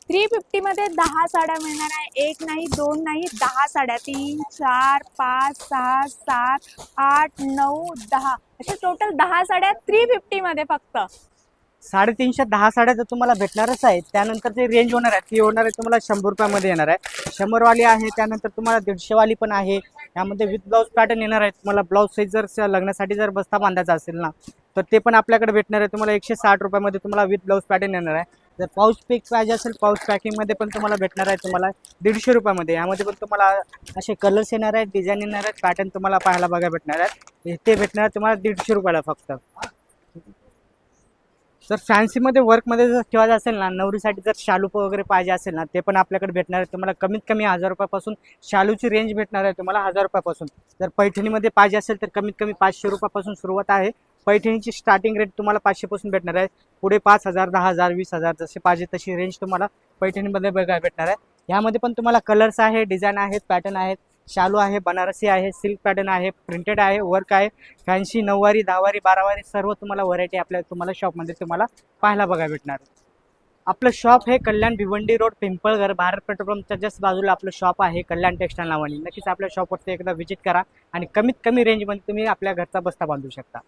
350 मध्ये 10 साड्या मिळणार आहे. एक नाही, दोन नाही, 10 साड्या. 3, 4, 5, 6, 7, 8, 9, 10 अशा टोटल 10 साड्या 350 मध्ये फक्त. 350 10 साड्या तर तुम्हाला भेटणारच आहे. त्यानंतर जे रेंज होणार आहे ती होणार आहे तुम्हाला 100 रुपयामध्ये येणार आहे. 100 वाली आहे, त्यानंतर तुम्हाला 150 वाली पण आहे. यामध्ये विथ ब्लाऊज पॅटर्न येणार आहे. तुम्हाला ब्लाऊज साईज जर लग्नासाठी जर बस्ता बांधायचा असेल ना तर ते पण आपल्याकडे भेटणार आहे. तुम्हाला 160 रुपयामध्ये तुम्हाला विथ ब्लाऊज पॅटर्न येणार आहे. जर पाऊच पॅक पाहिजे असेल पाऊच पॅकिंगमध्ये पण तुम्हाला भेटणार आहे तुम्हाला 150 रुपयामध्ये. यामध्ये पण तुम्हाला असे कलर्स येणार आहेत, डिझाईन येणार आहेत, पॅटर्न तुम्हाला पाहायला बघायला भेटणार आहे. ते भेटणार आहे तुम्हाला 150 रुपयाला फक्त. जर फॅन्सीमध्ये वर्कमध्ये जर ठेवायचं असेल ना, नवरीसाठी जर शालू वगैरे पाहिजे असेल ना ते पण आपल्याकडे भेटणार आहे. तुम्हाला कमीत कमी 1000 रुपयापासून शालूची रेंज भेटणार आहे तुम्हाला 1000 रुपयापासून. जर पैठणीमध्ये पाहिजे असेल तर कमीत कमी 500 रुपयापासून सुरुवात आहे. पैठणीची स्टार्टिंग रेट तुम्हाला 500 पासून भेटणार आहे. पुढे 5000, 10000, 20000 जसे पाहिजे तशी रेंज तुम्हाला पैठणीमध्ये बघायला भेटणार आहे. यामध्ये पण तुम्हाला कलर्स आहे, डिझाईन आहेत, पॅटर्न आहेत, शालू आहे, बनारसी आहे, सिल्क पॅटर्न आहे, प्रिंटेड आहे, वर्क आहे, फॅन्सी, 9वारी, 10वारी, 12वारी सर्व तुम्हाला व्हरायटी आपल्या तुम्हाला शॉपमध्ये तुम्हाला पाहायला बघायला भेटणार. आपलं शॉप हे कल्याण भिवंडी रोड, पिंपळघर, भारत पेट्रोल पंपच्या जस्ट बाजूला आपलं शॉप आहे कल्याण टेक्सटाईल नावाने. नक्कीच आपल्या शॉपवरती एकदा व्हिजिट करा आणि कमीत कमी रेंजमध्ये तुम्ही आपल्या घरचा बस्ता बांधू शकता.